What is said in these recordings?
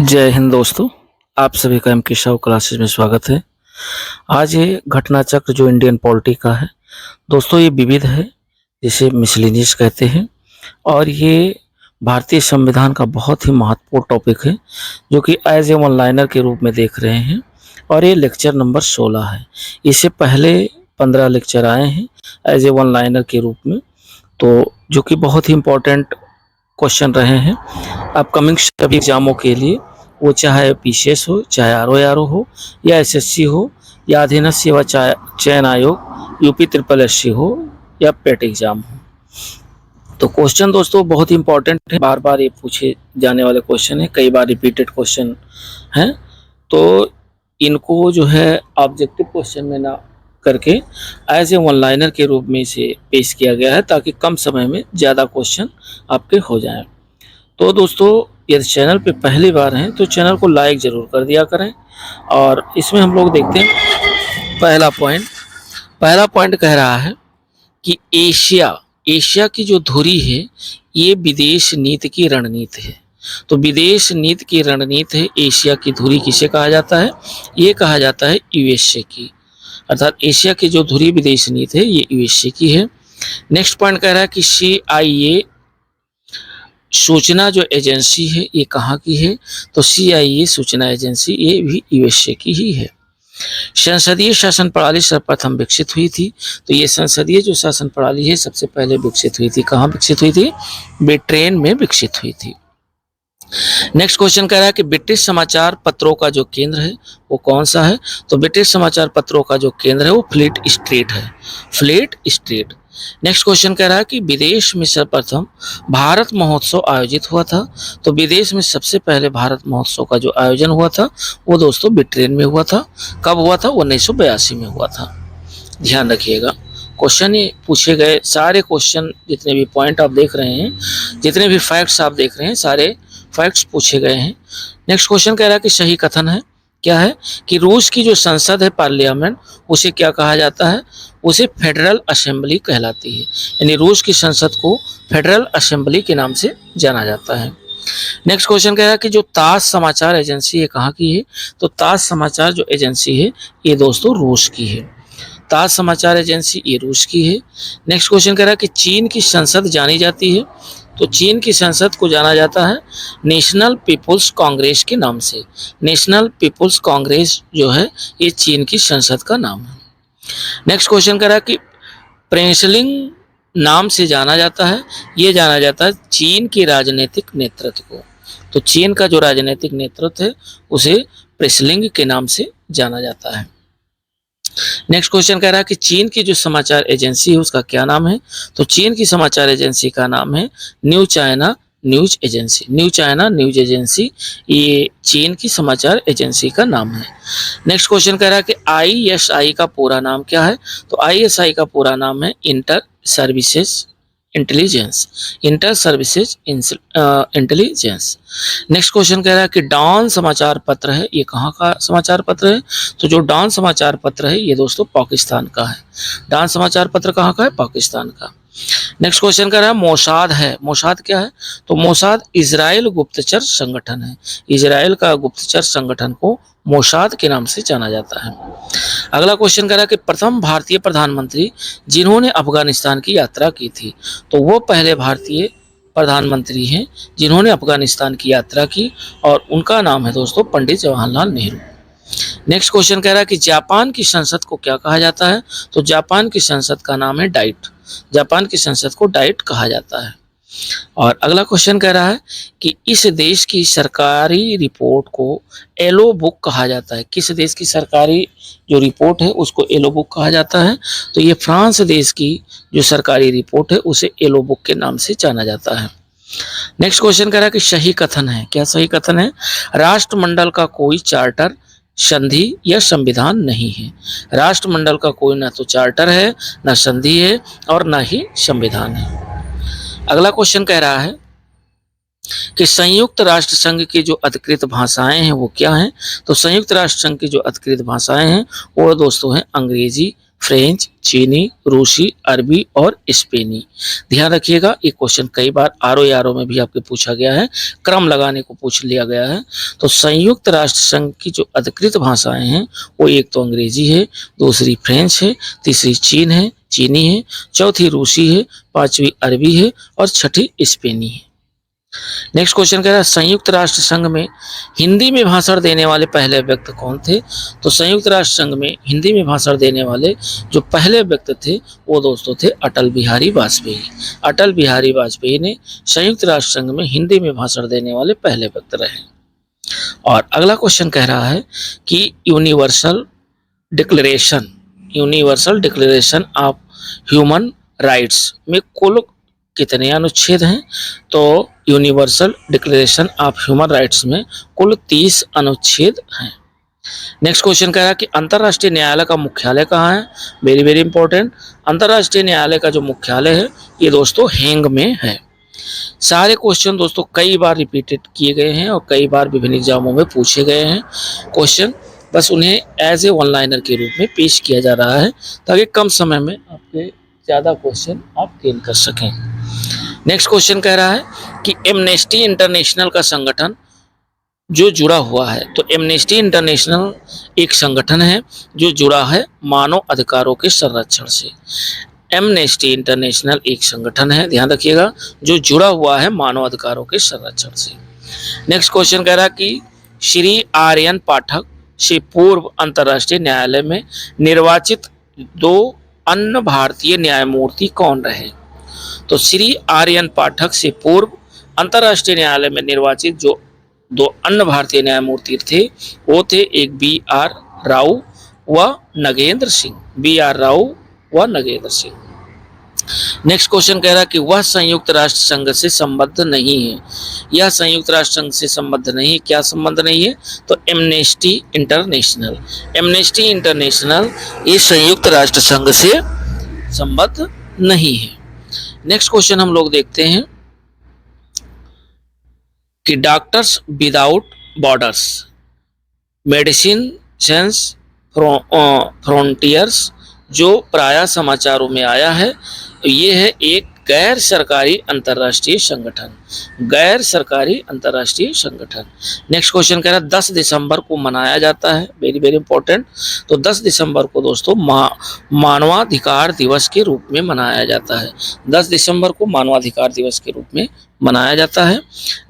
जय हिंद दोस्तों, आप सभी का एम.के. शाह क्लासेस में स्वागत है। आज ये घटना चक्र जो इंडियन पॉलिटी का है दोस्तों, ये विविध है, जिसे मिसलिनियस कहते हैं और ये भारतीय संविधान का बहुत ही महत्वपूर्ण टॉपिक है, जो कि एज ए वन लाइनर के रूप में देख रहे हैं और ये लेक्चर नंबर 16 है। इससे पहले 15 लेक्चर आए हैं एज ए वन लाइनर के रूप में, तो जो कि बहुत ही इम्पोर्टेंट क्वेश्चन रहे हैं अपकमिंग सभी एग्जामों के लिए, वो चाहे पीसीएस हो, चाहे आरओ हो, या एसएससी हो, या अधीनस्थ सेवा चयन आयोग, यूपी ट्रिपल एससी हो, या पेट एग्जाम हो। तो क्वेश्चन दोस्तों बहुत ही इंपॉर्टेंट है, बार बार ये पूछे जाने वाले क्वेश्चन है, कई बार रिपीटेड क्वेश्चन हैं, तो इनको जो है ऑब्जेक्टिव क्वेश्चन में ना करके एज ए वन लाइनर के रूप में इसे पेश किया गया है, ताकि कम समय में ज़्यादा क्वेश्चन आपके हो जाएं। तो दोस्तों यदि चैनल पे पहली बार हैं तो चैनल को लाइक ज़रूर कर दिया करें। और इसमें हम लोग देखते हैं पहला पॉइंट कह रहा है कि एशिया की जो धुरी है ये विदेश नीति की रणनीति है। तो विदेश नीति की रणनीति है, एशिया की धुरी किसे कहा जाता है? ये कहा जाता है यूएसए की, अर्थात एशिया की जो धुरी विदेश नीति है ये यूएसए की है। नेक्स्ट पॉइंट कह रहा है कि CIA सूचना जो एजेंसी है ये कहाँ की है? तो CIA सूचना एजेंसी ये भी यूएसए की ही है। संसदीय शासन प्रणाली सर्वप्रथम विकसित हुई थी, तो ये संसदीय जो शासन प्रणाली है सबसे पहले विकसित हुई थी, कहाँ विकसित हुई थी? ब्रिटेन में विकसित हुई थी। नेक्स्ट क्वेश्चन कह रहा है कि ब्रिटिश समाचार पत्रों का जो केंद्र है वो कौन सा है? तो ब्रिटिश समाचार पत्रों का जो केंद्र है वो फ्लीट स्ट्रीट है, फ्लीट स्ट्रीट। नेक्स्ट क्वेश्चन कह रहा है कि विदेश में सर्वप्रथम भारत महोत्सव आयोजित हुआ था, तो विदेश में सबसे पहले भारत महोत्सव का जो आयोजन हुआ था वो दोस्तों ब्रिटेन में हुआ था। कब हुआ था? 1982 में हुआ था। ध्यान रखिएगा, क्वेश्चन ये पूछे गए सारे क्वेश्चन, जितने भी पॉइंट आप देख रहे हैं, जितने भी फैक्ट्स आप देख रहे हैं, सारे फैक्ट्स पूछे गए हैं। नेक्स्ट क्वेश्चन कह रहा है कि सही कथन है, क्या है? कि रूस की जो संसद है, पार्लियामेंट, उसे क्या कहा जाता है? उसे फेडरल असेंबली कहलाती है, यानी रूस की संसद को फेडरल असेंबली के नाम से जाना जाता है। नेक्स्ट क्वेश्चन कह रहा है कि जो ताज समाचार एजेंसी है कहाँ की है? तो ताज समाचार जो एजेंसी है ये दोस्तों रूस की है, ताज समाचार एजेंसी ये रूस की है। नेक्स्ट क्वेश्चन कह रहा है कि चीन की संसद जानी जाती है, तो चीन की संसद को जाना जाता है नेशनल पीपुल्स कांग्रेस के नाम से। नेशनल पीपुल्स कांग्रेस जो है ये चीन की संसद का नाम है। नेक्स्ट क्वेश्चन कह रहा है कि प्रेसलिंग नाम से जाना जाता है, ये जाना जाता है चीन के राजनीतिक नेतृत्व को, तो चीन का जो राजनीतिक नेतृत्व है उसे प्रेसलिंग के नाम से जाना जाता है। नेक्स्ट क्वेश्चन कह रहा है कि चीन की जो समाचार एजेंसी है उसका क्या नाम है? तो चीन की समाचार एजेंसी का नाम है new China news agency. New China news agency ये चीन की समाचार एजेंसी का नाम है। नेक्स्ट क्वेश्चन कह रहा है कि ISI का पूरा नाम क्या है? तो ISI का पूरा नाम है inter services intelligence, inter services intelligence. Next question कह रहा है कि डॉन समाचार पत्र है, ये कहाँ का समाचार पत्र है? तो जो डॉन समाचार पत्र है ये दोस्तों पाकिस्तान का है। डॉन समाचार पत्र कहाँ का है? पाकिस्तान का। नेक्स्ट क्वेश्चन कह रहा है मोसाद है, मोसाद क्या है? तो मोसाद इजराइल गुप्तचर संगठन है, इजराइल का गुप्तचर संगठन को मोसाद के नाम से जाना जाता है। अगला क्वेश्चन कह रहा है कि प्रथम भारतीय प्रधानमंत्री जिन्होंने अफगानिस्तान की यात्रा की थी, तो वो पहले भारतीय प्रधानमंत्री हैं जिन्होंने अफगानिस्तान की यात्रा की और उनका नाम है दोस्तों पंडित जवाहरलाल नेहरू। नेक्स्ट क्वेश्चन कह रहा है कि जापान की संसद को क्या कहा जाता है? तो जापान की संसद का नाम है डाइट, जापान की संसद को डाइट कहा जाता है। और अगला क्वेश्चन कह रहा है कि इस देश की सरकारी रिपोर्ट को येलो बुक कहा जाता है। किस देश की सरकारी जो रिपोर्ट है उसको येलो बुक कहा जाता है? तो ये फ्रांस देश की जो सरकारी रिपोर्ट है उसे येलो बुक के नाम से जाना जाता है। नेक्स्ट क्वेश्चन कह रहा है कि सही कथन है, क्या सही कथन है? राष्ट्रमंडल का कोई चार्टर, संधि या संविधान नहीं है। राष्ट्रमंडल का कोई ना तो चार्टर है, ना संधि है और ना ही संविधान है। अगला क्वेश्चन कह रहा है कि संयुक्त राष्ट्र संघ की जो अधिकृत भाषाएं हैं वो क्या हैं? तो संयुक्त राष्ट्र संघ की जो अधिकृत भाषाएं हैं वो दोस्तों हैं अंग्रेजी, फ्रेंच, चीनी, रूसी, अरबी और स्पेनी। ध्यान रखिएगा, ये क्वेश्चन कई बार आरओ में भी आपके पूछा गया है, क्रम लगाने को पूछ लिया गया है। तो संयुक्त राष्ट्र संघ की जो अधिकृत भाषाएं हैं वो एक तो अंग्रेजी है, दूसरी फ्रेंच है, तीसरी चीनी है, चौथी रूसी है, पांचवी अरबी है और छठी स्पेनी है। नेक्स्ट क्वेश्चन कह रहा है संयुक्त राष्ट्र संघ में हिंदी में भाषण देने वाले पहले व्यक्ति कौन थे? तो संयुक्त राष्ट्र संघ में हिंदी में भाषण देने वाले जो पहले व्यक्ति थे वो दोस्तों थे अटल बिहारी वाजपेयी। अटल बिहारी वाजपेयी ने संयुक्त राष्ट्र संघ में हिंदी में भाषण देने वाले पहले व्यक्ति रहे। और अगला क्वेश्चन कह रहा है कि universal declaration of human rights में कुल कितने अनुच्छेद हैं? तो universal declaration of human rights में कुल 30 अनुच्छेद हैं। नेक्स्ट क्वेश्चन कह रहा है कि अंतर्राष्ट्रीय न्यायालय का मुख्यालय कहाँ है? वेरी वेरी इंपॉर्टेंट, अंतर्राष्ट्रीय न्यायालय का जो मुख्यालय है ये दोस्तों हेंग में है। सारे क्वेश्चन दोस्तों कई बार रिपीटेड किए गए हैं और कई बार विभिन्न एग्जामों में पूछे गए हैं क्वेश्चन, बस उन्हें एज ए वन लाइनर के रूप में पेश किया जा रहा है ताकि कम समय में आपके ज़्यादा क्वेश्चन आप गेन कर सकें। नेक्स्ट क्वेश्चन कह रहा है कि एमनेस्टी इंटरनेशनल का संगठन जो जुड़ा हुआ है, तो एमनेस्टी इंटरनेशनल एक संगठन है जो जुड़ा है मानव अधिकारों के संरक्षण से। एमनेस्टी इंटरनेशनल एक संगठन है, ध्यान रखिएगा, जो जुड़ा हुआ है मानव अधिकारों के संरक्षण से। नेक्स्ट क्वेश्चन कह रहा है कि श्री आर्यन पाठक से पूर्व अंतर्राष्ट्रीय न्यायालय में निर्वाचित 2 अन्य भारतीय न्यायमूर्ति कौन रहे? तो श्री आर्यन पाठक से पूर्व अंतर्राष्ट्रीय न्यायालय में निर्वाचित जो 2 अन्य भारतीय न्यायमूर्ति थे वो थे एक बी.आर. राव व नगेंद्र सिंह। नेक्स्ट क्वेश्चन कह रहा है कि वह संयुक्त राष्ट्र संघ से संबद्ध नहीं है। यह संयुक्त राष्ट्र संघ से संबद्ध नहीं है, क्या संबंध नहीं है? तो एमनेस्टी इंटरनेशनल ये संयुक्त राष्ट्र संघ से संबद्ध नहीं है। नेक्स्ट क्वेश्चन हम लोग देखते हैं कि doctors without borders medicine sense frontiers जो प्रायः समाचारों में आया है, ये है एक गैर सरकारी अंतर्राष्ट्रीय संगठन। नेक्स्ट क्वेश्चन कह रहा है 10 दिसंबर को मनाया जाता है, वेरी वेरी इंपॉर्टेंट। तो 10 दिसंबर को दोस्तों मानवाधिकार दिवस के रूप में मनाया जाता है। 10 दिसंबर को मानवाधिकार दिवस के रूप में मनाया जाता है।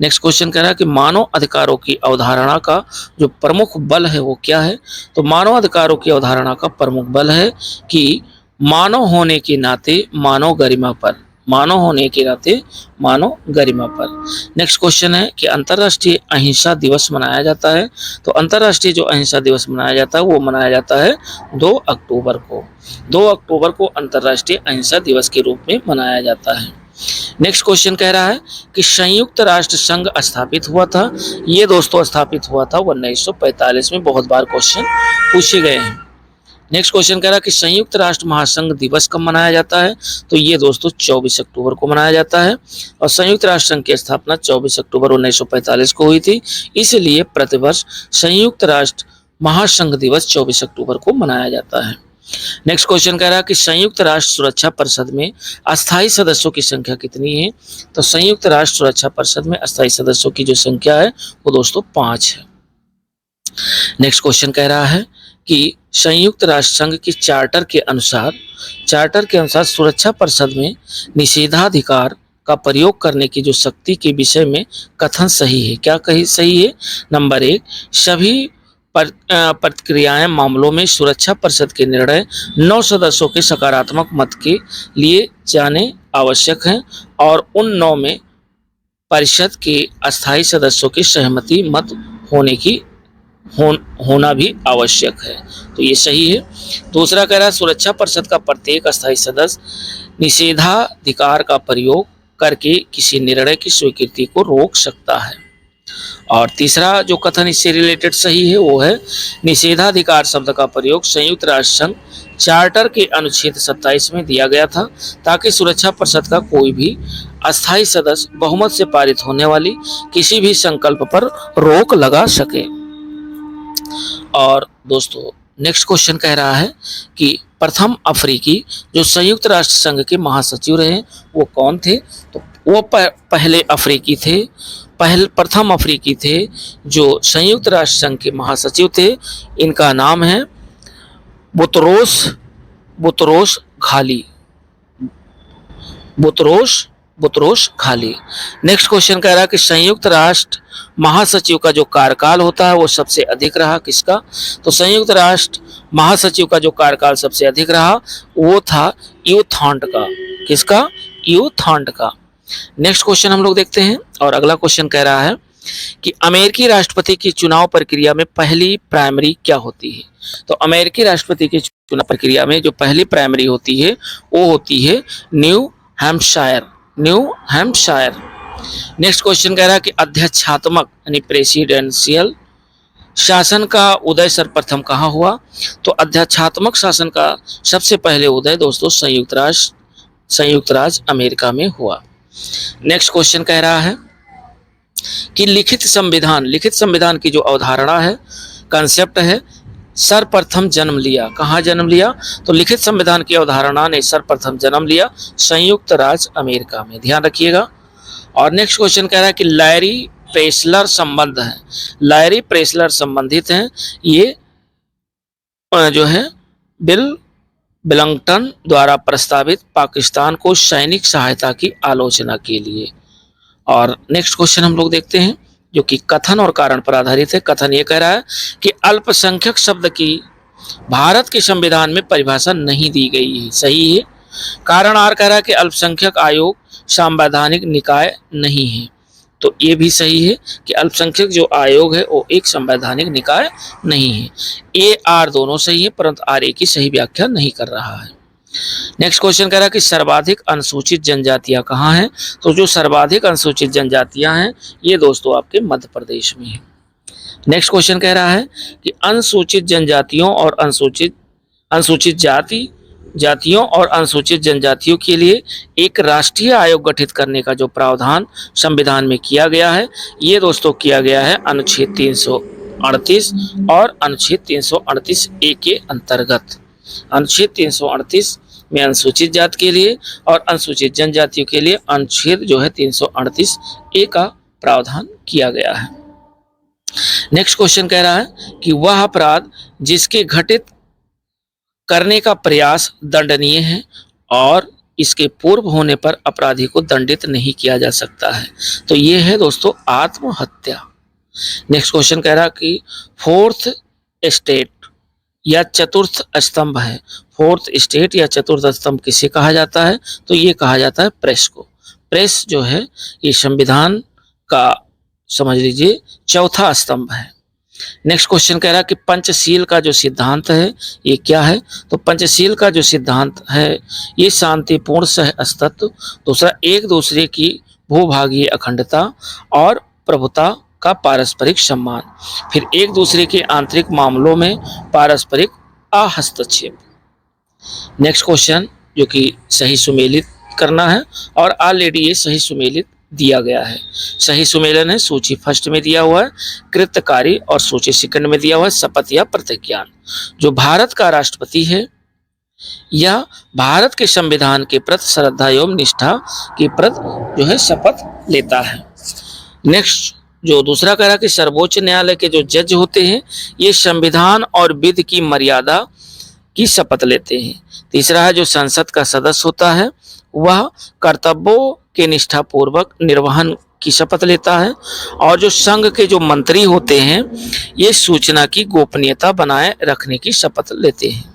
नेक्स्ट क्वेश्चन कह रहा है कि मानव अधिकारों की अवधारणा का जो प्रमुख बल है वो क्या है? तो मानव अधिकारों की अवधारणा का प्रमुख बल है कि मानव होने के नाते मानव गरिमा पर। नेक्स्ट क्वेश्चन है कि अंतर्राष्ट्रीय अहिंसा दिवस मनाया जाता है। तो अंतर्राष्ट्रीय जो अहिंसा दिवस मनाया जाता है वो मनाया जाता है 2 अक्टूबर को। 2 अक्टूबर को अंतर्राष्ट्रीय अहिंसा दिवस के रूप में मनाया जाता है। नेक्स्ट क्वेश्चन कह रहा है कि संयुक्त राष्ट्र संघ स्थापित हुआ था। ये दोस्तों स्थापित हुआ था 1945 में, बहुत बार क्वेश्चन पूछे गए हैं। नेक्स्ट क्वेश्चन कह रहा है कि संयुक्त राष्ट्र महासंघ दिवस कब मनाया जाता है? तो ये दोस्तों 24 अक्टूबर को मनाया जाता है और संयुक्त राष्ट्र संघ की स्थापना 24 अक्टूबर 1945 को हुई थी, इसलिए प्रतिवर्ष संयुक्त राष्ट्र महासंघ दिवस 24 अक्टूबर को मनाया जाता है। नेक्स्ट क्वेश्चन कह रहा है कि संयुक्त राष्ट्र सुरक्षा परिषद में अस्थायी सदस्यों की संख्या कितनी है? तो संयुक्त राष्ट्र सुरक्षा परिषद में अस्थायी सदस्यों की जो संख्या है वो दोस्तों 5 है। नेक्स्ट क्वेश्चन कह रहा है कि संयुक्त राष्ट्र संघ की चार्टर के अनुसार सुरक्षा परिषद में निषेधाधिकार का प्रयोग करने की जो शक्ति के विषय में कथन सही है, क्या कही सही है? नंबर 1, सभी प्रतिक्रियाएं मामलों में सुरक्षा परिषद के निर्णय 9 सदस्यों के सकारात्मक मत के लिए जाने आवश्यक हैं और उन 9 में परिषद के अस्थायी सदस्यों की सहमति मत होना भी आवश्यक है, तो ये सही है। दूसरा कह रहा है सुरक्षा परिषद का प्रत्येक अस्थायी सदस्य निषेधाधिकार का प्रयोग करके किसी निर्णय की स्वीकृति को रोक सकता है। और तीसरा जो कथन इससे रिलेटेड सही है वो है निषेधाधिकार शब्द का प्रयोग संयुक्त राष्ट्र संघ चार्टर के अनुच्छेद 27 में दिया गया था ताकि सुरक्षा परिषद का कोई भी अस्थायी सदस्य बहुमत से पारित होने वाली किसी भी संकल्प पर रोक लगा सके। और दोस्तों नेक्स्ट क्वेश्चन कह रहा है कि प्रथम अफ्रीकी जो संयुक्त राष्ट्र संघ के महासचिव रहे वो कौन थे? तो वो पहले अफ्रीकी थे, प्रथम अफ्रीकी थे जो संयुक्त राष्ट्र संघ के महासचिव थे। इनका नाम है बुतरोस घाली। बुतरोस घाली। नेक्स्ट क्वेश्चन कह रहा है कि संयुक्त राष्ट्र महासचिव का जो कार्यकाल होता है वो सबसे अधिक रहा किसका? तो संयुक्त राष्ट्र महासचिव का जो कार्यकाल सबसे अधिक रहा वो था यूथांड का। किसका? यूथांड का। नेक्स्ट क्वेश्चन हम लोग देखते हैं और अगला क्वेश्चन कह रहा है कि अमेरिकी राष्ट्रपति की चुनाव प्रक्रिया में पहली प्राइमरी क्या होती है? तो अमेरिकी राष्ट्रपति की चुनाव प्रक्रिया में जो पहली प्राइमरी होती है वो होती है न्यू हैम्पशायर। नेक्स्ट क्वेश्चन कह रहा है कि अध्यक्षात्मक यानी प्रेसिडेंशियल शासन का उदय सर्वप्रथम कहाँ हुआ? तो अध्यक्षात्मक शासन का सबसे पहले उदय दोस्तों संयुक्त राज्य अमेरिका में हुआ। नेक्स्ट क्वेश्चन कह रहा है कि लिखित संविधान की जो अवधारणा है, कंसेप्ट है, सर्वप्रथम जन्म लिया। कहाँ जन्म लिया? तो लिखित संविधान की अवधारणा ने सर्वप्रथम जन्म लिया संयुक्त राज्य अमेरिका में, ध्यान रखिएगा। और नेक्स्ट क्वेश्चन कह रहा है कि लैरी प्रेसलर संबंध है, लैरी प्रेसलर संबंधित हैं ये जो है बिल बिलंगटन द्वारा प्रस्तावित पाकिस्तान को सैनिक सहायता की आलोचना के लिए। और नेक्स्ट क्वेश्चन हम लोग देखते हैं जो कि कथन और कारण पर आधारित है। कथन ये कह रहा है कि अल्पसंख्यक शब्द की भारत के संविधान में परिभाषा नहीं दी गई है, सही है। कारण आर कह रहा है कि अल्पसंख्यक आयोग संवैधानिक निकाय नहीं है, तो ये भी सही है कि अल्पसंख्यक जो आयोग है वो एक संवैधानिक निकाय नहीं है। ए आर दोनों सही है परंतु आर ए की सही व्याख्या नहीं कर रहा है। नेक्स्ट क्वेश्चन कह रहा है कि सर्वाधिक अनुसूचित जनजातियां कहाँ हैं? तो जो सर्वाधिक अनुसूचित जनजातियां हैं ये दोस्तों आपके मध्य प्रदेश में है। नेक्स्ट क्वेश्चन कह रहा है कि अनुसूचित जनजातियों और अनुसूचित जातियों और अनुसूचित जनजातियों के लिए एक राष्ट्रीय आयोग गठित करने का जो प्रावधान संविधान में किया गया है ये दोस्तों किया गया है अनुच्छेद 338 और अनुच्छेद 338 ए के अंतर्गत। अनुच्छेद 338 में अनुसूचित जाति के लिए और अनुसूचित जनजातियों के लिए अनुच्छेद जो है 338 ए का प्रावधान किया गया है। नेक्स्ट क्वेश्चन कह रहा है कि वह अपराध जिसके घटित करने का प्रयास दंडनीय है और इसके पूर्व होने पर अपराधी को दंडित नहीं किया जा सकता है, तो ये है दोस्तों आत्महत्या। नेक्स्ट क्वेश्चन कह रहा कि फोर्थ स्टेट या चतुर्थ स्तंभ है। फोर्थ स्टेट या चतुर्थ स्तंभ किसे कहा जाता है? तो ये कहा जाता है प्रेस को। प्रेस जो है ये संविधान का समझ लीजिए चौथा स्तंभ है। नेक्स्ट क्वेश्चन कह रहा है कि पंचशील का जो सिद्धांत है ये क्या है? तो पंचशील का जो सिद्धांत है ये शांतिपूर्ण सह अस्तित्व, दूसरा एक दूसरे की भूभागीय अखंडता और प्रभुता का पारस्परिक सम्मान, फिर एक दूसरे के आंतरिक मामलों में पारस्परिक हस्तक्षेप। नेक्स्ट क्वेश्चन जो कि सही सुमेलित करना है और ऑलरेडी ये सही सुमेलित दिया गया है। सही सुमेलन है सूची फर्स्ट में दिया हुआ है, कृतकारी और सूची सेकंड में दिया हुआ है शपथ या प्रतिज्ञान। जो भारत का राष्ट्रपति है या भारत के संविधान के प्रति श्रद्धा एवं निष्ठा की प्रति जो है शपथ लेता है। नेक्स्ट जो दूसरा कह रहा कि सर्वोच्च न्यायालय के जो जज होते हैं ये संविधान और विधि की मर्यादा की शपथ लेते हैं। तीसरा है जो संसद का सदस्य होता है वह कर्तव्यों के निष्ठापूर्वक निर्वहन की शपथ लेता है और जो संघ के जो मंत्री होते हैं ये सूचना की गोपनीयता बनाए रखने की शपथ लेते हैं।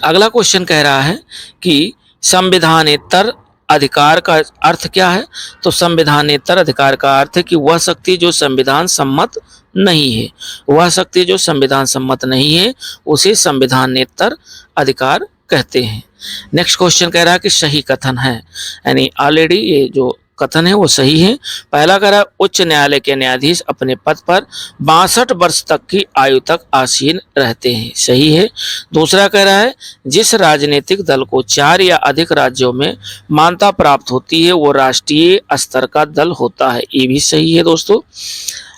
अगला क्वेश्चन कह रहा है कि संविधानेतर अधिकार का अर्थ क्या है? तो संविधानेतर अधिकार का अर्थ है कि वह शक्ति जो संविधान सम्मत नहीं है, वह शक्ति जो संविधान सम्मत नहीं है उसे संविधानेतर अधिकार कहते हैं। नेक्स्ट क्वेश्चन कह रहा है कि सही कथन है, यानी ऑलरेडी ये जो कथन है वो सही है। पहला कह रहा है उच्च न्यायालय के न्यायाधीश अपने पद पर 62 वर्ष तक की आयु तक आसीन रहते हैं, सही है। दूसरा कह रहा है जिस राजनीतिक दल को 4 या अधिक राज्यों में मान्यता प्राप्त होती है वो राष्ट्रीय स्तर का दल होता है, ये भी सही है दोस्तों।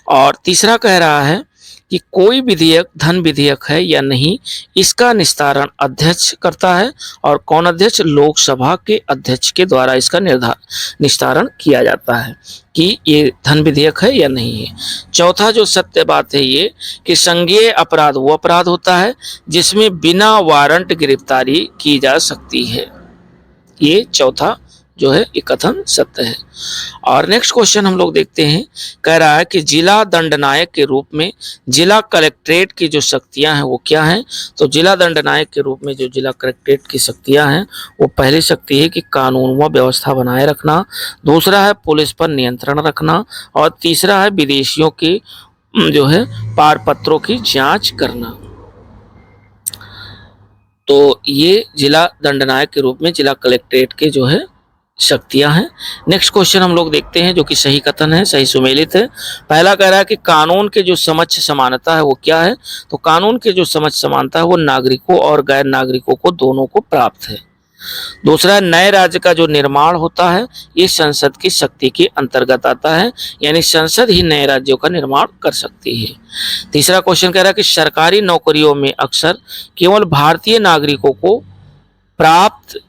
और तीसरा कह रहा है कि कोई विधेयक धन विधेयक है या नहीं, इसका निस्तारण अध्यक्ष करता है। और कौन अध्यक्ष? लोकसभा के अध्यक्ष के द्वारा इसका निस्तारण किया जाता है कि ये धन विधेयक है या नहीं है। चौथा जो सत्य बात है ये कि संज्ञेय अपराध वो अपराध होता है जिसमें बिना वारंट गिरफ्तारी की जा सकती है। ये चौथा जो है ये कथन सत्य है। और नेक्स्ट क्वेश्चन हम लोग देखते हैं, कह रहा है कि जिला दंडनायक के रूप में जिला कलेक्ट्रेट की जो शक्तियां हैं वो क्या हैं? तो जिला दंडनायक के रूप में जो जिला कलेक्ट्रेट की शक्तियां हैं वो पहली शक्ति है कि कानून व व्यवस्था बनाए रखना, दूसरा है पुलिस पर नियंत्रण रखना, और तीसरा है विदेशियों के जो है पारपत्रों की जांच करना। तो ये जिला दंडनायक के रूप में जिला कलेक्ट्रेट के जो है शक्तियां हैं। नेक्स्ट क्वेश्चन हम लोग देखते हैं जो कि सही कथन है, सही सुमेलित है। पहला कह रहा है कि कानून के जो समक्ष समानता है वो क्या है? तो कानून के जो समक्ष समानता है वो नागरिकों और गैर नागरिकों को दोनों को प्राप्त है। दूसरा, नए राज्य का जो निर्माण होता है ये संसद की शक्ति के अंतर्गत आता है, यानी संसद ही नए राज्यों का निर्माण कर सकती है। तीसरा क्वेश्चन कह रहा है कि सरकारी नौकरियों में अक्सर केवल भारतीय नागरिकों को प्राप्त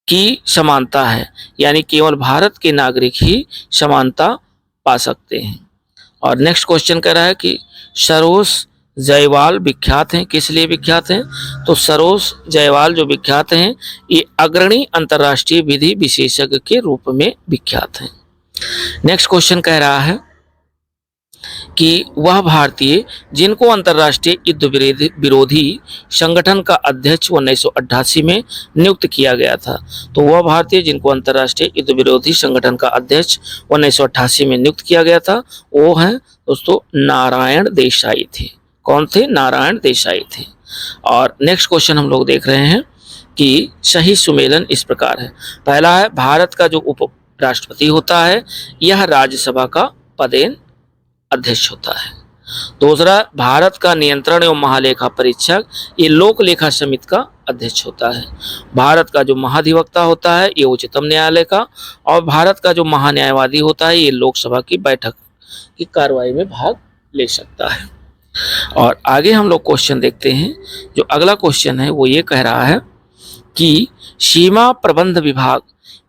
की समानता है, यानी केवल भारत के नागरिक ही समानता पा सकते हैं। और नेक्स्ट क्वेश्चन कह रहा है कि सरोज जायसवाल विख्यात हैं, किस लिए विख्यात हैं? तो सरोज जायसवाल जो विख्यात हैं ये अग्रणी अंतर्राष्ट्रीय विधि विशेषज्ञ के रूप में विख्यात हैं। नेक्स्ट क्वेश्चन कह रहा है कि वह भारतीय जिनको अंतर्राष्ट्रीय युद्ध विरोधी संगठन का अध्यक्ष 1988 में नियुक्त किया गया था। तो वह भारतीय जिनको अंतर्राष्ट्रीय युद्ध विरोधी संगठन का अध्यक्ष 1988 में नियुक्त किया गया था वो हैं दोस्तों नारायण देसाई थे। कौन थे? नारायण देसाई थे। और नेक्स्ट क्वेश्चन हम लोग देख रहे हैं कि सही सुमेलन इस प्रकार है। पहला है भारत का जो उप राष्ट्रपति होता है यह राज्यसभा का पदेन अध्यक्ष होता है। दूसरा, भारत का नियंत्रण एवं महालेखा परीक्षक ये लोक लेखा समिति का अध्यक्ष होता है। भारत का जो महाधिवक्ता होता है ये उच्चतम न्यायालय का, और भारत का जो महान्यायवादी होता है ये लोकसभा की बैठक की कार्रवाई में भाग ले सकता है। और आगे हम लोग क्वेश्चन देखते हैं। जो अगला क्वेश्चन है वो ये कह रहा है कि सीमा प्रबंध विभाग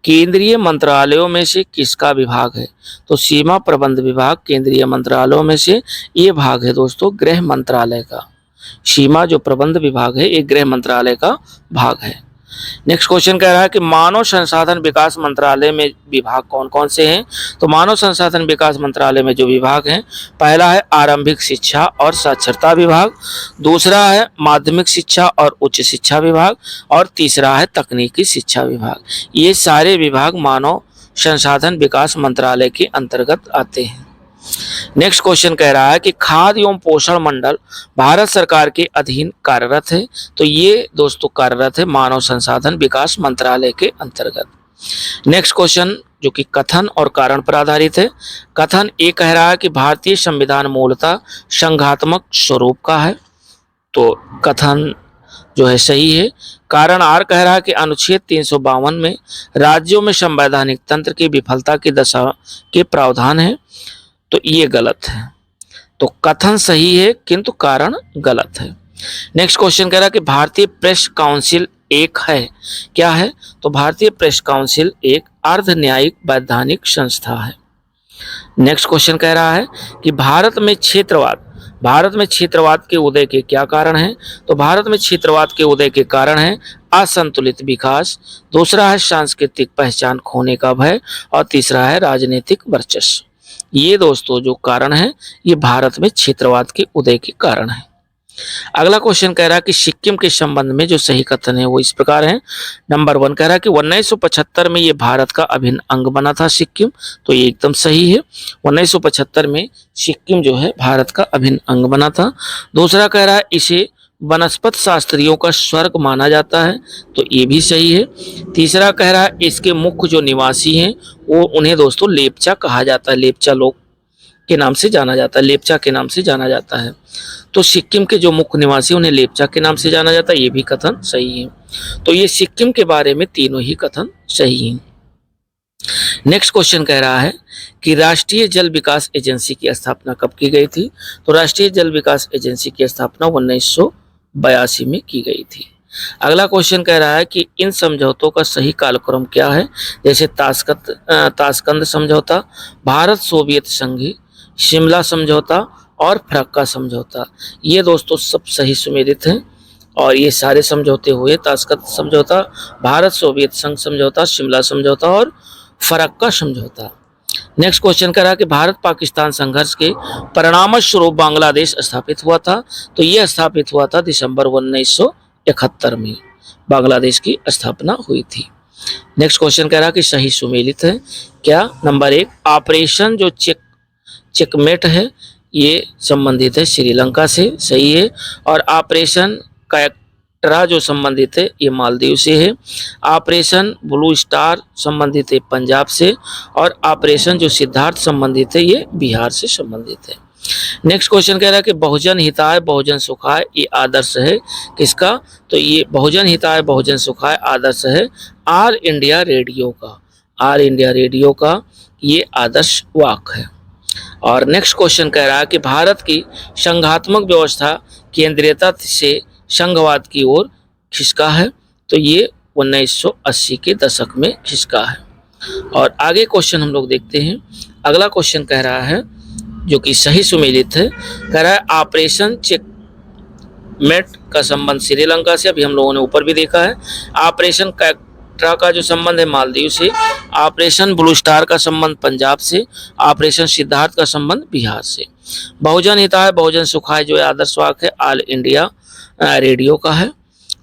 केंद्रीय मंत्रालयों में से किसका विभाग है? तो सीमा प्रबंध विभाग केंद्रीय मंत्रालयों में से ये भाग है दोस्तों गृह मंत्रालय का। सीमा जो प्रबंध विभाग है ये गृह मंत्रालय का भाग है। नेक्स्ट क्वेश्चन कह रहा है कि मानव संसाधन विकास मंत्रालय में विभाग कौन कौन से हैं? तो मानव संसाधन विकास मंत्रालय में जो विभाग हैं, पहला है आरंभिक शिक्षा और साक्षरता विभाग, दूसरा है माध्यमिक शिक्षा और उच्च शिक्षा विभाग, और तीसरा है तकनीकी शिक्षा विभाग। ये सारे विभाग मानव संसाधन विकास मंत्रालय के अंतर्गत आते हैं। नेक्स्ट क्वेश्चन कह रहा है कि खाद्य एवं पोषण मंडल भारत सरकार के अधीन कार्यरत है। तो ये दोस्तों कार्यरत है मानव संसाधन विकास मंत्रालय के अंतर्गत। नेक्स्ट क्वेश्चन जो कि कथन और कारण पर आधारित है। कथन ये कह रहा है कि भारतीय संविधान मूलतः संघात्मक स्वरूप का है। तो कथन जो है सही है। कारण आर कह रहा है कि अनुच्छेद 352 में राज्यों में संवैधानिक तंत्र की विफलता की दशा के प्रावधान है। तो ये गलत है। तो कथन सही है किंतु कारण गलत है। नेक्स्ट क्वेश्चन कह रहा है कि भारतीय प्रेस काउंसिल एक है, क्या है? तो भारतीय प्रेस काउंसिल एक अर्ध न्यायिक वैधानिक संस्था है। नेक्स्ट क्वेश्चन कह रहा है कि भारत में क्षेत्रवाद के उदय के क्या कारण हैं? तो भारत में क्षेत्रवाद के उदय के कारण है असंतुलित विकास, दूसरा है सांस्कृतिक पहचान खोने का भय, और तीसरा है राजनीतिक वर्चस्व। ये दोस्तों जो कारण है ये भारत में क्षेत्रवाद के उदय के कारण है। अगला क्वेश्चन कह रहा है कि सिक्किम के संबंध में जो सही कथन है वो इस प्रकार है। नंबर 1 कह रहा है कि 1975 में ये भारत का अभिन्न अंग बना था सिक्किम। तो ये एकदम सही है। 1975 में सिक्किम जो है भारत का अभिन्न अंग बना था। दूसरा कह रहा है इसे वनस्पत शास्त्रियों का स्वर्ग माना जाता है। तो ये भी सही है। तीसरा कह रहा है इसके मुख्य जो निवासी हैं वो उन्हें दोस्तों लेप्चा कहा जाता है, लेप्चा लोग के नाम से जाना जाता है, लेप्चा के नाम से जाना जाता है। तो सिक्किम के जो मुख्य निवासी उन्हें लेप्चा के नाम से जाना जाता है, ये भी कथन सही है। तो ये सिक्किम के बारे में तीनों ही कथन सही हैं। नेक्स्ट क्वेश्चन कह रहा है कि राष्ट्रीय जल विकास एजेंसी की स्थापना कब की गई थी? तो राष्ट्रीय जल विकास एजेंसी की स्थापना 1982 में की गई थी। अगला क्वेश्चन कह रहा है कि इन समझौतों का सही कालक्रम क्या है? जैसे ताशकंद समझौता, भारत सोवियत संघी, शिमला समझौता और फरक्का समझौता। ये दोस्तों सब सही सुमेलित हैं और ये सारे समझौते हुए ताशकंद समझौता, भारत सोवियत संघ समझौता, शिमला समझौता और फरक्का समझौता। नेक्स्ट क्वेश्चन कह रहा है कि भारत पाकिस्तान संघर्ष के परिणामस्वरूप बांग्लादेश स्थापित हुआ था। तो यह स्थापित हुआ था दिसंबर 1971 में बांग्लादेश की स्थापना हुई थी। नेक्स्ट क्वेश्चन कह रहा है कि सही सुमेलित है क्या? नंबर 1 ऑपरेशन जो चेकमेट है ये संबंधित है श्रीलंका से, सही है। और ऑपरेशन कैक्टरा जो संबंधित है ये मालदीव से है। ऑपरेशन ब्लू स्टार संबंधित है पंजाब से। और ऑपरेशन जो सिद्धार्थ संबंधित है ये बिहार से संबंधित है। नेक्स्ट क्वेश्चन कह रहा है कि बहुजन हिताय बहुजन सुखाय ये आदर्श है किसका? तो ये बहुजन हिताय बहुजन सुखाय आदर्श है ऑल इंडिया रेडियो का। ऑल इंडिया रेडियो का ये आदर्श वाक्य है। और नेक्स्ट क्वेश्चन कह रहा है कि भारत की संघात्मक व्यवस्था केंद्रीयता से संघवाद की ओर खिसका है। तो ये 1980 के दशक में खिसका है। और आगे क्वेश्चन हम लोग देखते हैं। अगला क्वेश्चन कह रहा है जो कि सही सुमेलित है, कह रहा है ऑपरेशन चेकमेट का संबंध श्रीलंका से, अभी हम लोगों ने ऊपर भी देखा है। ऑपरेशन कैक्ट्रा का जो संबंध है मालदीव से। ऑपरेशन ब्लू स्टार का संबंध पंजाब से। ऑपरेशन सिद्धार्थ का संबंध बिहार से। बहुजन हिताय बहुजन सुखाय जो आदर्श वाक्य है ऑल इंडिया रेडियो का है।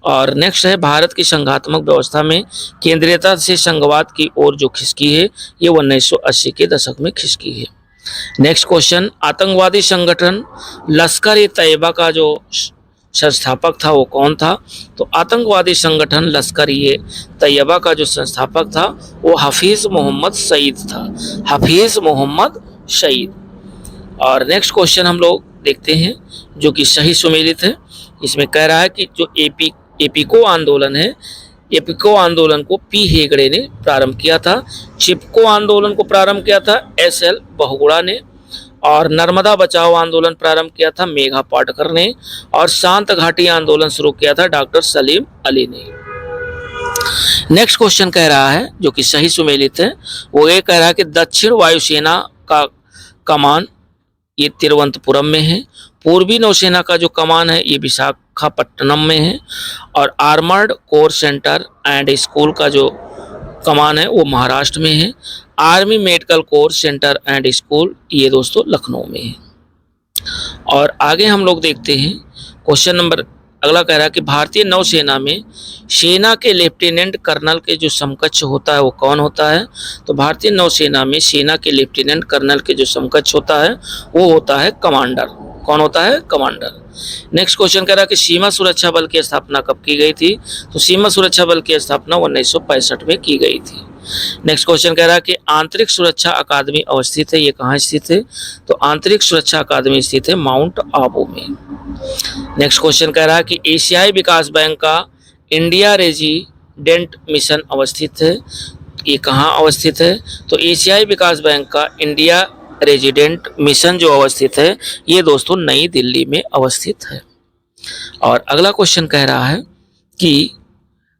और नेक्स्ट है भारत की संघात्मक व्यवस्था में केंद्रीयता से संघवाद की ओर जो खिसकी है ये 1980 के दशक में खिसकी है। नेक्स्ट क्वेश्चन, आतंकवादी संगठन लश्कर ए तैयबा का जो संस्थापक था वो कौन था? तो आतंकवादी संगठन लश्कर ए तैयबा का जो संस्थापक था वो हफीज मोहम्मद सईद था। हफीज मोहम्मद सईद। और नेक्स्ट क्वेश्चन हम लोग देखते हैं जो कि सही सुमेलित है। इसमें कह रहा है कि जो एपीको आंदोलन है, एपीको आंदोलन को पी हेगड़े ने प्रारंभ किया था। चिपको आंदोलन को प्रारंभ किया था एसएल बहुगुणा ने। और नर्मदा बचाओ आंदोलन प्रारंभ किया था मेघा पाटकर ने। और शांत घाटी आंदोलन शुरू किया था डॉक्टर सलीम अली ने। नेक्स्ट क्वेश्चन कह रहा है जो कि सही सुमेलित है, वो ये कह रहा है कि दक्षिण वायुसेना का कमान ये तिरुवनंतपुरम में है। पूर्वी नौसेना का जो कमान है ये विशाखापट्टनम में है। और armoured corps centre and school का जो कमान है वो महाराष्ट्र में है। Army medical corps centre and school ये दोस्तों लखनऊ में है। और आगे हम लोग देखते हैं क्वेश्चन नंबर अगला कह रहा है कि भारतीय नौसेना में सेना के लेफ्टिनेंट कर्नल के जो समकक्ष होता है वो कौन होता है? तो भारतीय नौसेना में सेना के लेफ्टिनेंट कर्नल के जो समकक्ष होता है वो होता है कमांडर। कौन होता है? कमांडर। नेक्स्ट क्वेश्चन कह रहा है कि सीमा सुरक्षा बल की स्थापना कब की गई थी? तो सीमा सुरक्षा बल की स्थापना 1965 में की गई थी। नेक्स्ट क्वेश्चन कह रहा है कि आंतरिक सुरक्षा अकादमी अवस्थित है, ये कहाँ स्थित है? तो आंतरिक सुरक्षा अकादमी स्थित है माउंट आबू में। नेक्स्ट क्वेश्चन कह रहा है कि एशियाई विकास बैंक का इंडिया रेजिडेंट मिशन अवस्थित है, ये कहाँ अवस्थित है? तो एशियाई विकास बैंक का इंडिया रेजिडेंट मिशन जो अवस्थित है ये दोस्तों नई दिल्ली में अवस्थित है। और अगला क्वेश्चन कह रहा है कि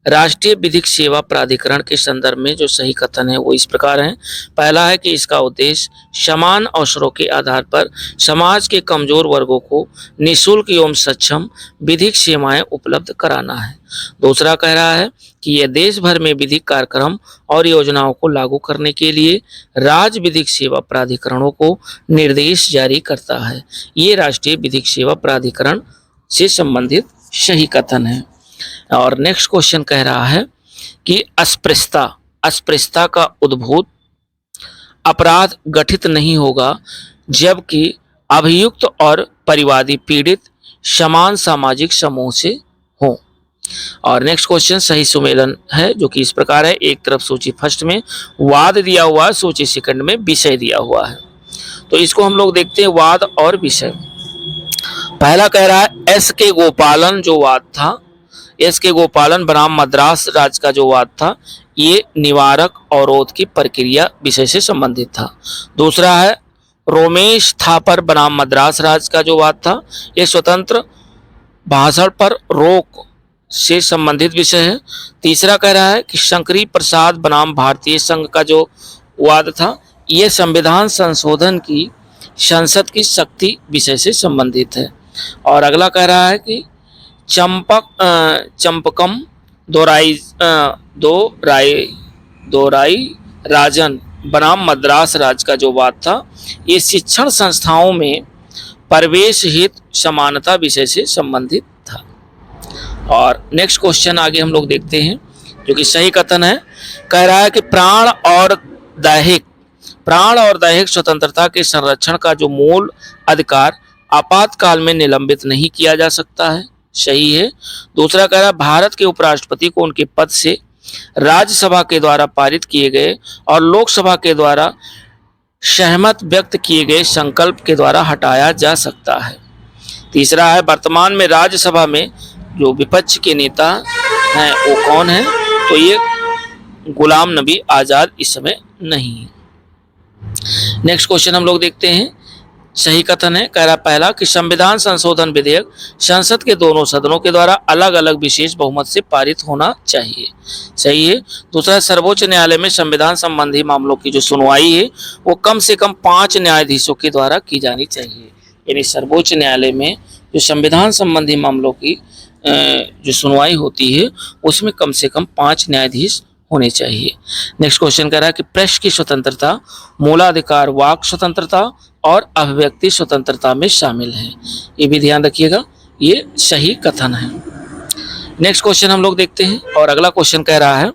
राष्ट्रीय विधिक सेवा प्राधिकरण के संदर्भ में जो सही कथन है वो इस प्रकार है। पहला है कि इसका उद्देश्य समान अवसरों के आधार पर समाज के कमजोर वर्गों को निःशुल्क एवं सक्षम विधिक सेवाएं उपलब्ध कराना है। दूसरा कह रहा है कि यह देश भर में विधिक कार्यक्रम और योजनाओं को लागू करने के लिए राज्य विधिक सेवा प्राधिकरणों को निर्देश जारी करता है। ये राष्ट्रीय विधिक सेवा प्राधिकरण से संबंधित सही कथन है। और नेक्स्ट क्वेश्चन कह रहा है कि अस्पृश्यता का उद्भूत अपराध गठित नहीं होगा जबकि अभियुक्त और परिवादी पीड़ित समान सामाजिक समूह से हों। और नेक्स्ट क्वेश्चन सही सुमेलन है जो कि इस प्रकार है। एक तरफ सूची फर्स्ट में वाद दिया हुआ है, सूची सेकंड में विषय दिया हुआ है। तो इसको हम लोग देखते हैं वाद और विषय। पहला कह रहा है एस के गोपालन जो वाद था, एस के गोपालन बनाम मद्रास राज्य का जो वाद था ये निवारक अवरोध की प्रक्रिया विषय से संबंधित था। दूसरा है रोमेश थापर बनाम मद्रास राज्य का जो वाद था ये स्वतंत्र भाषण पर रोक से संबंधित विषय है। तीसरा कह रहा है कि शंकरी प्रसाद बनाम भारतीय संघ का जो वाद था ये संविधान संशोधन की संसद की शक्ति विषय से संबंधित है। और अगला कह रहा है कि चंपकम दोराई राजन बनाम मद्रास राज्य का जो वाद था ये शिक्षण संस्थाओं में प्रवेश हेतु समानता विषय से संबंधित था। और नेक्स्ट क्वेश्चन आगे हम लोग देखते हैं जो कि सही कथन है। कह रहा है कि प्राण और दैहिक स्वतंत्रता के संरक्षण का जो मूल अधिकार आपातकाल में निलंबित नहीं किया जा सकता है, सही है। दूसरा कह रहा है भारत के उपराष्ट्रपति को उनके पद से राज्यसभा के द्वारा पारित किए गए और लोकसभा के द्वारा सहमत व्यक्त किए गए संकल्प के द्वारा हटाया जा सकता है। तीसरा है वर्तमान में राज्यसभा में जो विपक्ष के नेता हैं वो कौन है, तो ये गुलाम नबी आजाद इस समय नहीं है। नेक्स्ट क्वेश्चन हम लोग देखते हैं, सही कथन है। कह रहा पहला कि संविधान संशोधन विधेयक संसद के दोनों सदनों के द्वारा अलग अलग विशेष बहुमत से पारित होना चाहिए, सही है। दूसरा सर्वोच्च न्यायालय में संविधान संबंधी मामलों की जो सुनवाई है वो कम से कम 5 न्यायाधीशों के द्वारा की जानी चाहिए। यानी सर्वोच्च न्यायालय में जो संविधान संबंधी मामलों की जो सुनवाई होती है उसमें कम से कम 5 न्यायाधीश होने चाहिए। नेक्स्ट क्वेश्चन कह रहा है कि प्रेस की स्वतंत्रता मूलाधिकार वाक स्वतंत्रता और अभिव्यक्ति स्वतंत्रता में शामिल है, ये भी ध्यान रखिएगा, ये सही कथन है। नेक्स्ट क्वेश्चन हम लोग देखते हैं और अगला क्वेश्चन कह रहा है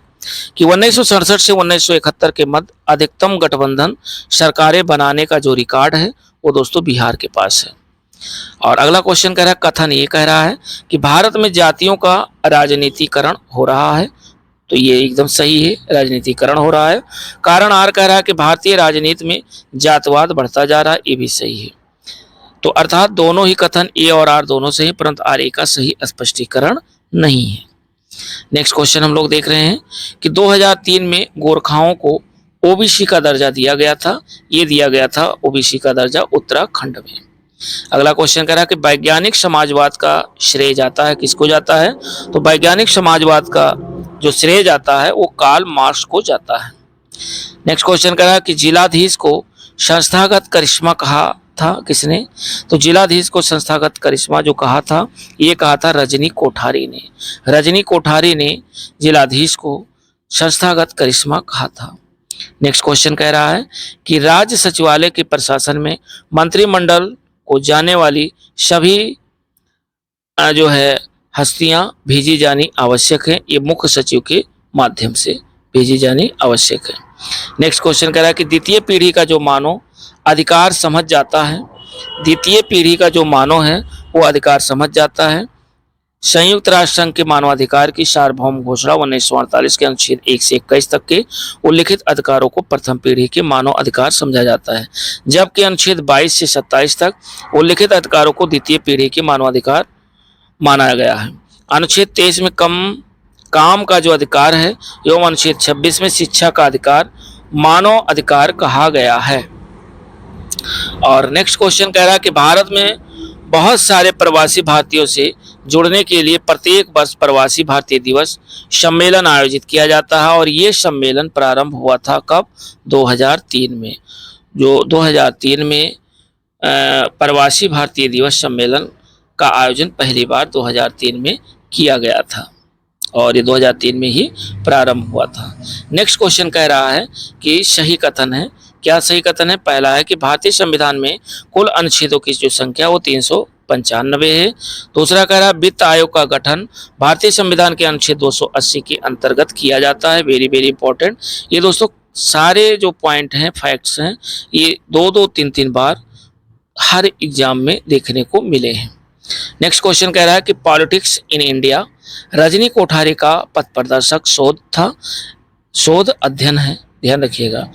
कि 1967 से 1971 के मध्य अधिकतम गठबंधन सरकारें बनाने का जो रिकॉर्ड है वो दोस्तों बिहार के पास है। और अगला क्वेश्चन कह रहा है कथन ये कह रहा है कि भारत में जातियों का राजनीतिकरण हो रहा है, तो ये एकदम सही है, राजनीतिकरण हो रहा है। कारण आर कह रहा है कि भारतीय राजनीति में जातवाद बढ़ता जा रहा है, ये भी सही है। तो अर्थात दोनों ही कथन ए और आर दोनों सही, परंतु आर ए का सही स्पष्टीकरण नहीं है। नेक्स्ट क्वेश्चन हम लोग देख रहे हैं कि 2003 में गोरखाओं को ओबीसी का दर्जा दिया गया था, ये दिया गया था ओबीसी का दर्जा उत्तराखंड में। अगला क्वेश्चन कह रहा है कि वैज्ञानिक समाजवाद का श्रेय जाता है, किसको जाता है, तो वैज्ञानिक समाजवाद का जो श्रेय जाता है वो कार्ल मार्क्स को जाता है। नेक्स्ट क्वेश्चन कह रहा है कि जिलाधीश को संस्थागत करिश्मा कहा था किसने, तो जिलाधीश को संस्थागत करिश्मा जो कहा था ये कहा था रजनी कोठारी ने। रजनी कोठारी ने जिलाधीश को संस्थागत करिश्मा कहा था। नेक्स्ट क्वेश्चन कह रहा है कि राज्य सचिवालय के प्रशासन में मंत्रिमंडल को जाने वाली सभी जो है हस्तियां भेजी जानी आवश्यक है, ये मुख्य सचिव के माध्यम से भेजी जानी आवश्यक है। नेक्स्ट क्वेश्चन कह रहा है कि द्वितीय पीढ़ी का जो मानव अधिकार समझ जाता है, द्वितीय पीढ़ी का जो मानव है वो अधिकार समझ जाता है। संयुक्त राष्ट्र संघ के मानवाधिकार की सार्वभौम घोषणा 1948 के अनुच्छेद 1 से 21 तक के उल्लिखित अधिकारों को प्रथम पीढ़ी के मानव अधिकार समझा जाता है, जबकि अनुच्छेद 22 से 27 तक उल्लिखित अधिकारों को द्वितीय पीढ़ी के मानवाधिकार माना गया है। अनुच्छेद 23 में काम का जो अधिकार है एवं अनुच्छेद 26 में शिक्षा का अधिकार मानव अधिकार कहा गया है। और नेक्स्ट क्वेश्चन कह रहा है कि भारत में बहुत सारे प्रवासी भारतीयों से जुड़ने के लिए प्रत्येक वर्ष प्रवासी भारतीय दिवस सम्मेलन आयोजित किया जाता है और ये सम्मेलन प्रारंभ हुआ था कब, 2003 में। जो 2003 में प्रवासी भारतीय दिवस सम्मेलन का आयोजन पहली बार 2003 में किया गया था और ये 2003 में ही प्रारंभ हुआ था। नेक्स्ट क्वेश्चन कह रहा है कि सही कथन है, क्या सही कथन है। पहला है कि भारतीय संविधान में कुल अनुच्छेदों की जो संख्या वो 395 है। दूसरा कह रहा है वित्त आयोग का गठन भारतीय संविधान के अनुच्छेद 280 के अंतर्गत किया जाता है, वेरी वेरी इंपॉर्टेंट। ये दोस्तों सारे जो पॉइंट हैं, फैक्ट्स हैं, ये 2-2, 3-3 बार हर एग्जाम में देखने को मिले हैं। नेक्स्ट क्वेश्चन कह रहा है कि politics in India Rajni Kothari का पथ प्रदर्शक शोध था, शोध अध्ययन है, ध्यान रखिएगा।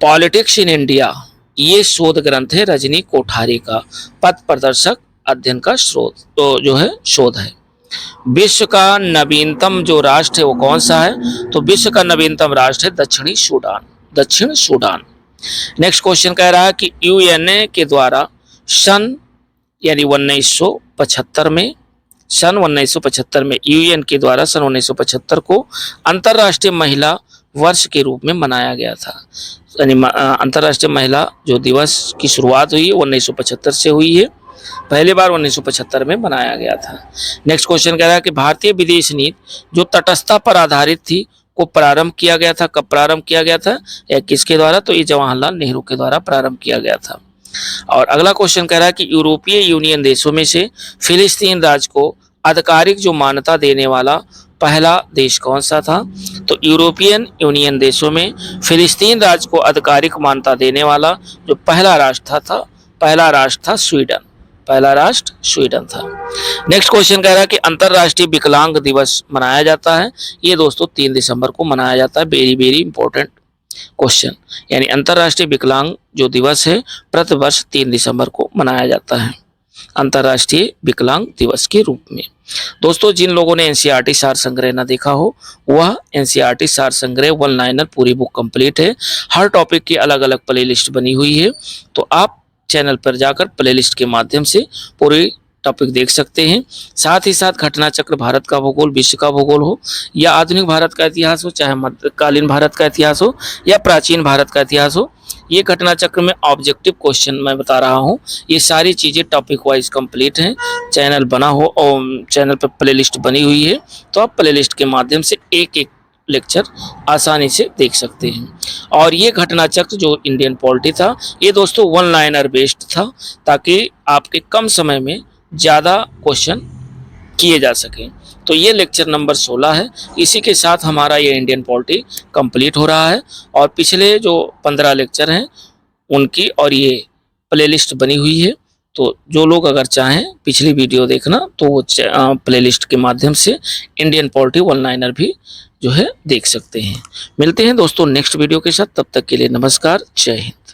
पॉलिटिक्स इन इंडिया ये शोध ग्रंथ है रजनी कोठारी का, पथ प्रदर्शक अध्ययन का स्रोत तो जो है शोध है। विश्व का नवीनतम जो राष्ट्र है वो कौन सा है? तो विश्व का नवीनतम राष्ट्र है दक्षिणी सूडान, दक्षिण सूडान। नेक्स्ट क्वेश्चन कह रहा है कि यूएनए के द्वारा सन यानी 1975 में, सन 1975 में यूएन के द्वारा सन 1975 को अंतर्राष्ट्रीय महिला वर्ष के रूप में मनाया गया था। यानी अंतर्राष्ट्रीय महिला जो दिवस की शुरुआत हुई है 1975 से हुई है, पहली बार 1975 में मनाया गया था। नेक्स्ट क्वेश्चन कह रहा है कि भारतीय विदेश नीति जो तटस्थता पर आधारित थी को प्रारंभ किया गया था, कब प्रारंभ किया गया था या किसके द्वारा? तो ये जवाहरलाल नेहरू के द्वारा प्रारंभ किया गया था। और अगला क्वेश्चन कह रहा है कि यूरोपीय यूनियन देशों में से फिलिस्तीन राज्य को आधिकारिक जो मान्यता देने वाला पहला देश कौन सा था? तो यूरोपियन यूनियन देशों में फिलिस्तीन राज्य को आधिकारिक मान्यता देने वाला जो पहला राष्ट्र था स्वीडन, पहला राष्ट्र स्वीडन था। नेक्स्ट क्वेश्चन कह रहा है कि अंतर्राष्ट्रीय विकलांग दिवस मनाया जाता है, ये दोस्तों 3 दिसंबर को मनाया जाता है। वेरी वेरी इंपॉर्टेंट क्वेश्चन, यानी अंतर्राष्ट्रीय विकलांग जो दिवस है प्रतिवर्ष 3 दिसंबर को मनाया जाता है अंतर्राष्ट्रीय विकलांग दिवस के रूप में। दोस्तों जिन लोगों ने एनसीईआरटी सार संग्रह ना देखा हो, वह एनसीईआरटी सार संग्रह 1 लाइनर पूरी बुक कंप्लीट है। हर टॉपिक की अलग अलग प्लेलिस्ट बनी हुई है, तो आप चैनल पर जाकर प्लेलिस्ट के माध्यम से पूरी टॉपिक देख सकते हैं। साथ ही साथ घटना चक्र, भारत का भूगोल, विश्व का भूगोल हो या आधुनिक भारत का इतिहास हो, चाहे मध्यकालीन भारत का इतिहास हो या प्राचीन भारत का इतिहास हो, ये घटना चक्र में ऑब्जेक्टिव क्वेश्चन मैं बता रहा हूँ। ये सारी चीज़ें टॉपिक वाइज कंप्लीट हैं। चैनल बना हो और चैनल पर प्लेलिस्ट बनी हुई है, तो आप प्लेलिस्ट के माध्यम से एक एक लेक्चर आसानी से देख सकते हैं। और ये घटना चक्र जो इंडियन पॉलिटी था, ये दोस्तों 1 लाइनर बेस्ड था, ताकि आपके कम समय में ज़्यादा क्वेश्चन किए जा सकें। तो ये लेक्चर नंबर 16 है। इसी के साथ हमारा ये इंडियन पॉलिटी कंप्लीट हो रहा है और पिछले जो 15 लेक्चर हैं उनकी और ये प्लेलिस्ट बनी हुई है। तो जो लोग अगर चाहें पिछली वीडियो देखना तो वो प्लेलिस्ट के माध्यम से इंडियन पॉलिटी 1 लाइनर भी जो है देख सकते हैं। मिलते हैं दोस्तों नेक्स्ट वीडियो के साथ, तब तक के लिए नमस्कार, जय हिंद।